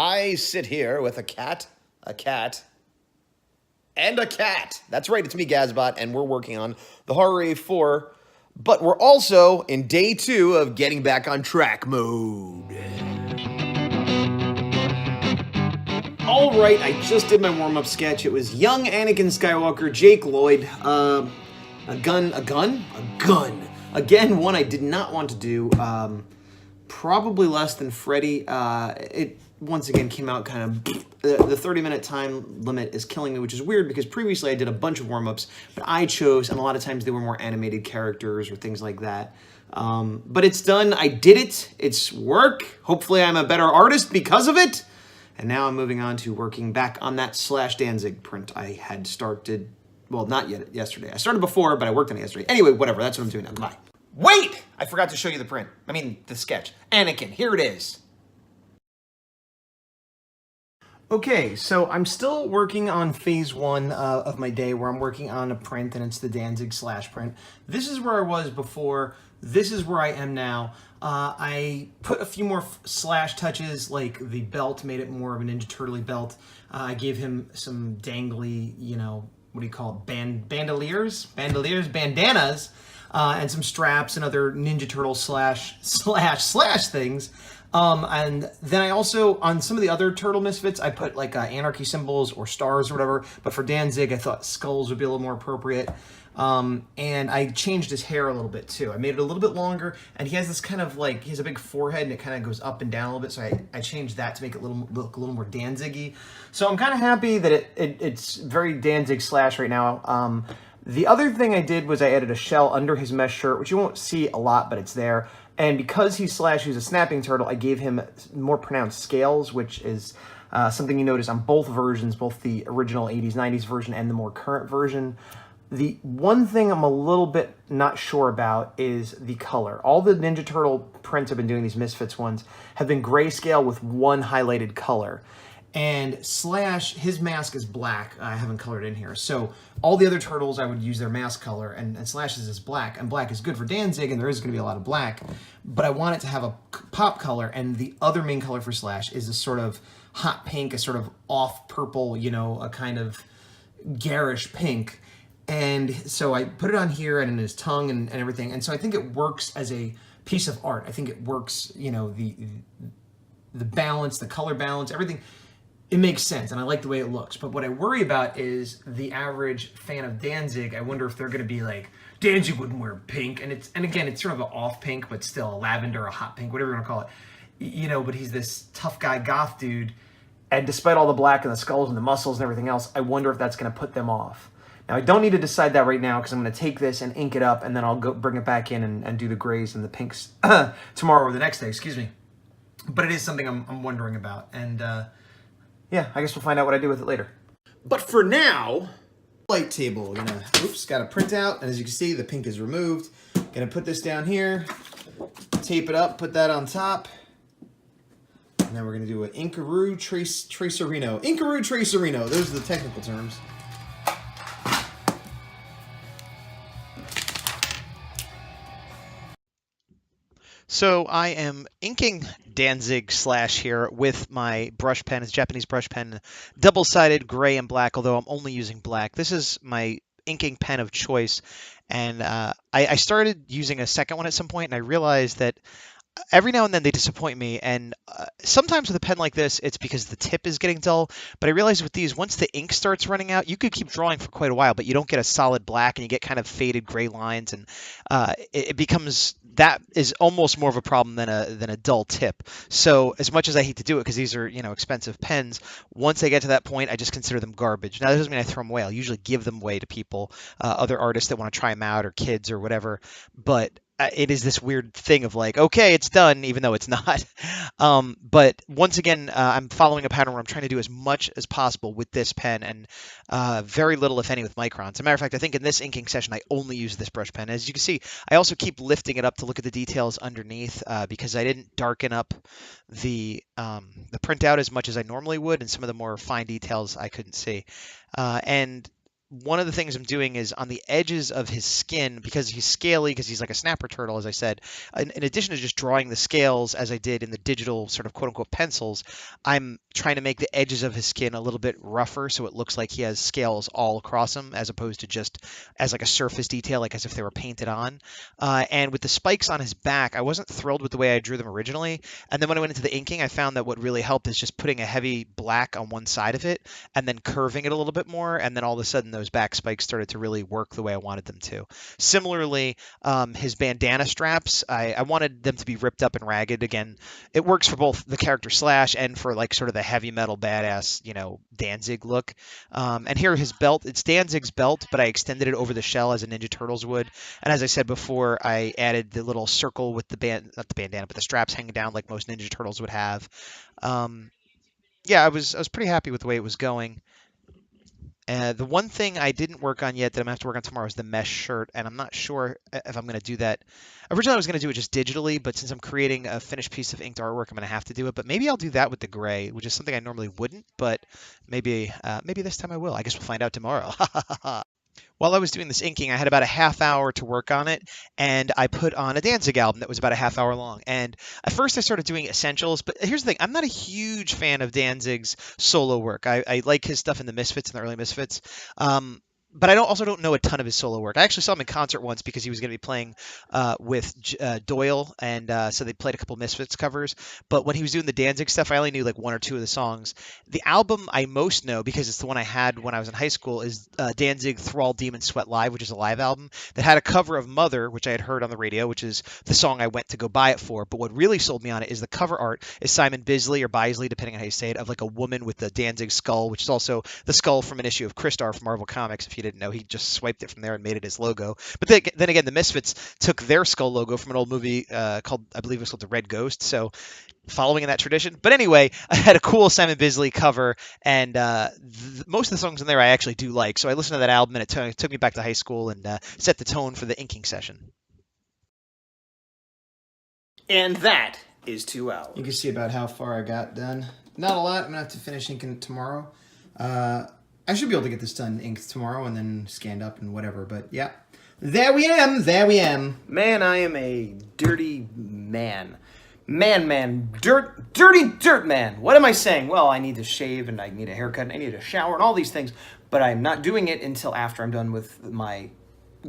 I sit here with a cat, and a cat. That's right, it's me, Gazbot, and we're working on the Horror A4, but we're also in day 2 of getting back on track mode. All right, I just did my warm-up sketch. It was young Anakin Skywalker, Jake Lloyd, a gun. Again, one I did not want to do, probably less than Freddy. It once again came out kind of, the 30-minute time limit is killing me, which is weird because previously I did a bunch of warm-ups, but I chose, and a lot of times they were more animated characters or things like that. But it's done, I did it, it's work. Hopefully I'm a better artist because of it. And now I'm moving on to working back on that Slash Danzig print I had started, well, not yet yesterday. I started before, but I worked on it yesterday. Anyway, whatever, that's what I'm doing now. Goodbye. Wait! I forgot to show you the print. I mean, the sketch. Anakin, here it is. Okay, so I'm still working on phase 1 of my day where I'm working on a print, and it's the Danzig Slash print. This is where I was before. This is where I am now. I put a few more Slash touches, like the belt made it more of a Ninja Turtle-y belt. I gave him some dangly, you know, what do you call it, bandanas, and some straps and other Ninja Turtle slash things. And then I also, on some of the other Turtle Misfits, I put like anarchy symbols or stars or whatever, but for Danzig, I thought skulls would be a little more appropriate. And I changed his hair a little bit too. I made it a little bit longer, and he has this kind of like, he has a big forehead and it kind of goes up and down a little bit, so I changed that to make it look a little more Danzig-y. So I'm kind of happy that it's very Danzig Slash right now. The other thing I did was I added a shell under his mesh shirt, which you won't see a lot, but it's there. And because he's Slash, he's a snapping turtle, I gave him more pronounced scales, which is something you notice on both versions, both the original 80s, 90s version and the more current version. The one thing I'm a little bit not sure about is the color. All the Ninja Turtle prints I've been doing, these Misfits ones, have been grayscale with one highlighted color. And Slash, his mask is black. I haven't colored in here. So all the other turtles, I would use their mask color, and Slash's is black. And black is good for Danzig, and there is going to be a lot of black. But I want it to have a pop color, and the other main color for Slash is a sort of hot pink, a sort of off purple, you know, a kind of garish pink. And so I put it on here and in his tongue and everything. And so I think it works as a piece of art. I think it works, you know, the balance, the color balance, everything. It makes sense, and I like the way it looks. But what I worry about is the average fan of Danzig. I wonder if they're going to be like, Danzig wouldn't wear pink. And again, it's sort of an off pink, but still a lavender, a hot pink, whatever you want to call it. You know, but he's this tough guy goth dude. And despite all the black and the skulls and the muscles and everything else, I wonder if that's going to put them off. Now, I don't need to decide that right now because I'm going to take this and ink it up, and then I'll go bring it back in and do the grays and the pinks tomorrow or the next day, excuse me. But it is something I'm wondering about. And yeah, I guess we'll find out what I do with it later. But for now, light table. We're gonna, got a printout, and as you can see, the pink is removed. Gonna put this down here, tape it up, put that on top. And then we're gonna do an Inkaroo Tracerino. Inkaroo Tracerino, those are the technical terms. So I am inking Danzig Slash here with my brush pen. It's a Japanese brush pen, double-sided gray and black, although I'm only using black. This is my inking pen of choice, and I started using a second one at some point, and I realized that every now and then they disappoint me, and sometimes with a pen like this, it's because the tip is getting dull, but I realize with these, once the ink starts running out, you could keep drawing for quite a while, but you don't get a solid black, and you get kind of faded gray lines, and it becomes, that is almost more of a problem than a dull tip. So as much as I hate to do it, because these are, you know, expensive pens, once I get to that point, I just consider them garbage. Now, that doesn't mean I throw them away. I'll usually give them away to people, other artists that want to try them out, or kids, or whatever, but it is this weird thing of like, okay, it's done, even though it's not. But once again, I'm following a pattern where I'm trying to do as much as possible with this pen, and very little, if any, with microns. As a matter of fact, I think in this inking session, I only use this brush pen. As you can see, I also keep lifting it up to look at the details underneath, because I didn't darken up the printout as much as I normally would, and some of the more fine details I couldn't see. And one of the things I'm doing is on the edges of his skin, because he's scaly, because he's like a snapper turtle, as I said. In addition to just drawing the scales as I did in the digital sort of quote unquote pencils, I'm trying to make the edges of his skin a little bit rougher so it looks like he has scales all across him, as opposed to just as like a surface detail, like as if they were painted on. And with the spikes on his back, I wasn't thrilled with the way I drew them originally. And then when I went into the inking, I found that what really helped is just putting a heavy black on one side of it and then curving it a little bit more. And then all of a sudden, those back spikes started to really work the way I wanted them to. Similarly, his bandana straps, I wanted them to be ripped up and ragged. Again, it works for both the character Slash and for like sort of the heavy metal badass, Danzig look. And here his belt, it's Danzig's belt, but I extended it over the shell as a Ninja Turtles would. And as I said before, I added the little circle with not the bandana, but the straps hanging down like most Ninja Turtles would have. Yeah, I was pretty happy with the way it was going. The one thing I didn't work on yet that I'm going to have to work on tomorrow is the mesh shirt, and I'm not sure if I'm going to do that. Originally, I was going to do it just digitally, but since I'm creating a finished piece of inked artwork, I'm going to have to do it. But maybe I'll do that with the gray, which is something I normally wouldn't, but maybe this time I will. I guess we'll find out tomorrow. While I was doing this inking, I had about a half hour to work on it, and I put on a Danzig album that was about a half hour long. And at first I started doing essentials, but here's the thing. I'm not a huge fan of Danzig's solo work. I like his stuff in the Misfits, in the early Misfits. But I also don't know a ton of his solo work. I actually saw him in concert once because he was going to be playing with Doyle, and so they played a couple Misfits covers. But when he was doing the Danzig stuff, I only knew like one or two of the songs. The album I most know, because it's the one I had when I was in high school, is Danzig Thrall Demon Sweat Live, which is a live album that had a cover of Mother, which I had heard on the radio, which is the song I went to go buy it for. But what really sold me on it is the cover art is Simon Bisley or Bisley, depending on how you say it, of like a woman with the Danzig skull, which is also the skull from an issue of Crystar from Marvel Comics. If you didn't know, he just swiped it from there and made it his logo. But then again, the Misfits took their skull logo from an old movie called, I believe it was called The Red Ghost. So following in that tradition. But anyway, I had a cool Simon Bisley cover, and most of the songs in there I actually do like. So I listened to that album, and it took me back to high school and set the tone for the inking session. And that is 2 hours. You can see about how far I got done. Not a lot. I'm going to have to finish inking tomorrow. I should be able to get this done inked tomorrow and then scanned up and whatever. But yeah, there we am. Man, I am a dirty man. Dirty dirt man. What am I saying? Well, I need to shave and I need a haircut and I need a shower and all these things. But I'm not doing it until after I'm done with my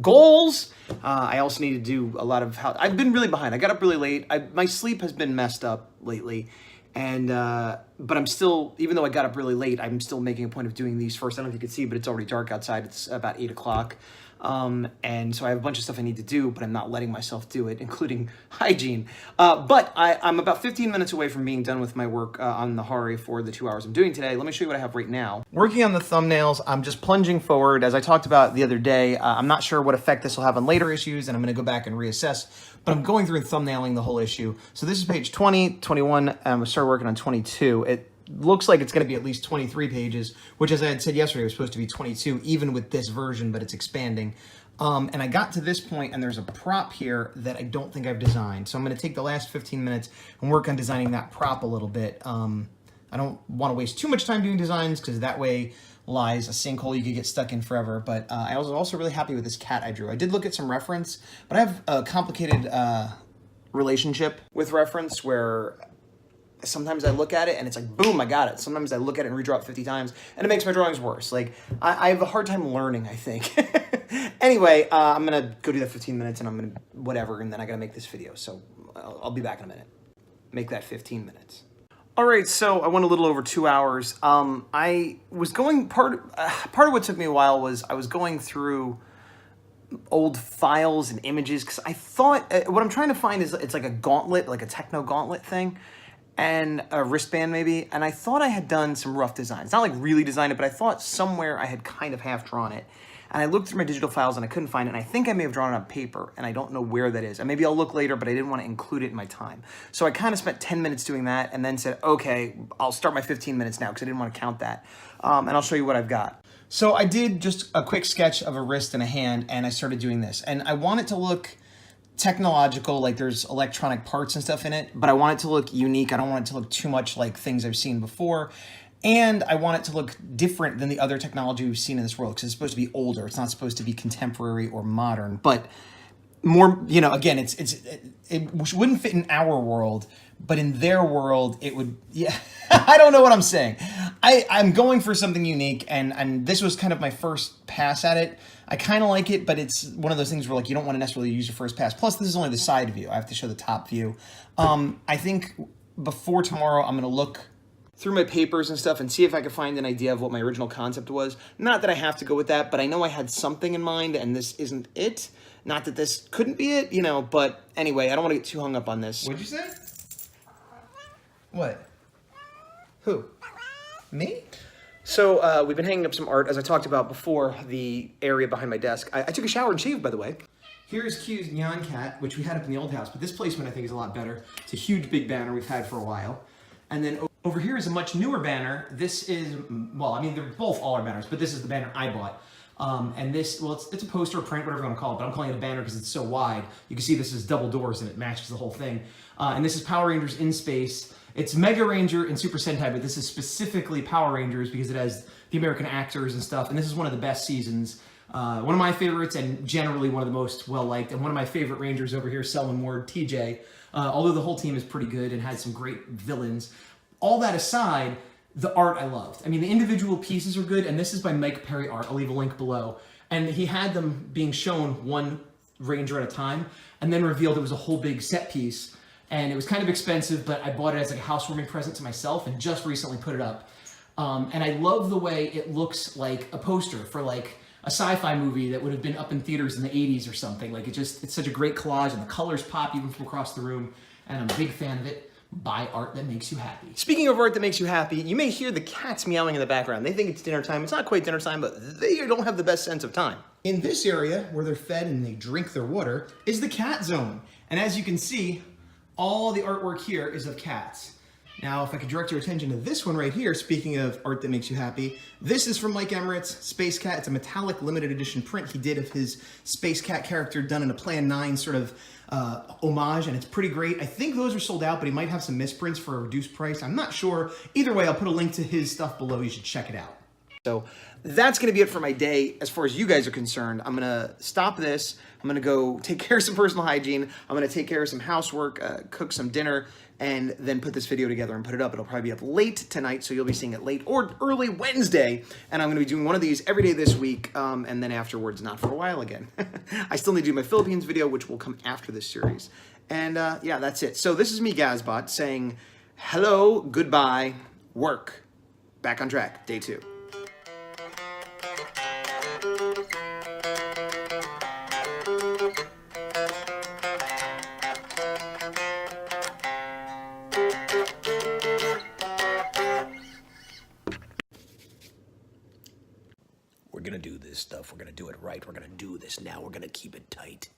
goals. I also need to do a lot of I've been really behind. I got up really late. My sleep has been messed up lately. And, but I'm still, even though I got up really late, I'm still making a point of doing these first. I don't know if you can see, but it's already dark outside. It's about 8 o'clock. And so I have a bunch of stuff I need to do, but I'm not letting myself do it, including hygiene. But I'm about 15 minutes away from being done with my work on the Horror A4, the 2 hours I'm doing today. Let me show you what I have right now. Working on the thumbnails, I'm just plunging forward. As I talked about the other day, I'm not sure what effect this will have on later issues, and I'm going to go back and reassess. But I'm going through and thumbnailing the whole issue. So this is page 20, 21, and I'm going to start working on 22. It looks like it's going to be at least 23 pages, which, as I had said yesterday, was supposed to be 22, even with this version, but it's expanding. And I got to this point, and there's a prop here that I don't think I've designed. So I'm going to take the last 15 minutes and work on designing that prop a little bit. I don't want to waste too much time doing designs, because that way lies a sinkhole you could get stuck in forever. But I was also really happy with this cat I drew. I did look at some reference, but I have a complicated relationship with reference where sometimes I look at it and it's like, boom, I got it. Sometimes I look at it and redraw it 50 times and it makes my drawings worse. Like, I have a hard time learning, I think. Anyway, I'm going to go do that 15 minutes and I'm going to whatever, and then I got to make this video. So I'll be back in a minute. Make that 15 minutes. All right, so I went a little over 2 hours. I was going, part of what took me a while was I was going through old files and images, because I thought, what I'm trying to find is, it's like a gauntlet, like a techno gauntlet thing, and a wristband maybe, and I thought I had done some rough designs. Not like really designed it, but I thought somewhere I had kind of half drawn it. And I looked through my digital files and I couldn't find it, and I think I may have drawn it on paper, and I don't know where that is. And maybe I'll look later, but I didn't want to include it in my time. So I kind of spent 10 minutes doing that, and then said, okay, I'll start my 15 minutes now, because I didn't want to count that. And I'll show you what I've got. So I did just a quick sketch of a wrist and a hand, and I started doing this. And I want it to look technological, like there's electronic parts and stuff in it, but I want it to look unique. I don't want it to look too much like things I've seen before. And I want it to look different than the other technology we've seen in this world, because it's supposed to be older. It's not supposed to be contemporary or modern, but more, you know, again, it wouldn't fit in our world, but in their world, it would, yeah. I don't know what I'm saying. I'm going for something unique, and this was kind of my first pass at it. I kind of like it, but it's one of those things where, like, you don't want to necessarily use your first pass. Plus, this is only the side view. I have to show the top view. I think before tomorrow, I'm going to look through my papers and stuff and see if I can find an idea of what my original concept was. Not that I have to go with that, but I know I had something in mind, and this isn't it. Not that this couldn't be it, you know, but anyway, I don't want to get too hung up on this. What'd you say? What? Who? Me? So we've been hanging up some art, as I talked about before, the area behind my desk. I took a shower and shaved, by the way. Here's Q's Nyan Cat, which we had up in the old house, but this placement I think is a lot better. It's a huge big banner we've had for a while. And then over here is a much newer banner. This is, well, I mean, they're both all our banners, but this is the banner I bought. And this, well, it's a poster, print, whatever you want to call it, but I'm calling it a banner because it's so wide. You can see this is double doors and it matches the whole thing. And this is Power Rangers in Space. It's Mega Ranger and Super Sentai, but this is specifically Power Rangers because it has the American actors and stuff. And this is one of the best seasons. One of my favorites, and generally one of the most well-liked, and one of my favorite Rangers over here, Selwyn Ward, TJ. Although the whole team is pretty good and had some great villains. All that aside, the art I loved. I mean, the individual pieces are good, and this is by Mike Perry Art. I'll leave a link below. And he had them being shown one Ranger at a time, and then revealed it was a whole big set piece. And it was kind of expensive, but I bought it as like a housewarming present to myself and just recently put it up. And I love the way it looks like a poster for like a sci-fi movie that would have been up in theaters in the 80s or something. Like it's such a great collage, and the colors pop even from across the room. And I'm a big fan of it. Buy art that makes you happy. Speaking of art that makes you happy, you may hear the cats meowing in the background. They think it's dinner time. It's not quite dinner time, but they don't have the best sense of time. In this area, where they're fed and they drink their water, is the cat zone. And as you can see, all the artwork here is of cats. Now, if I could direct your attention to this one right here, speaking of art that makes you happy, this is from Mike Emmerett's Space Cat. It's a metallic limited edition print he did of his Space Cat character done in a Plan 9 sort of homage, and it's pretty great. I think those are sold out, but he might have some misprints for a reduced price. I'm not sure. Either way, I'll put a link to his stuff below. You should check it out. So that's going to be it for my day as far as you guys are concerned. I'm going to stop this. I'm going to go take care of some personal hygiene. I'm going to take care of some housework, cook some dinner, and then put this video together and put it up. It'll probably be up late tonight, so you'll be seeing it late or early Wednesday. And I'm going to be doing one of these every day this week, and then afterwards, not for a while again. I still need to do my Philippines video, which will come after this series. And yeah, that's it. So this is me, Gazbot, saying hello, goodbye, work. Back on track, day 2. We're gonna do this stuff. We're gonna do it right. We're gonna do this now. We're gonna keep it tight.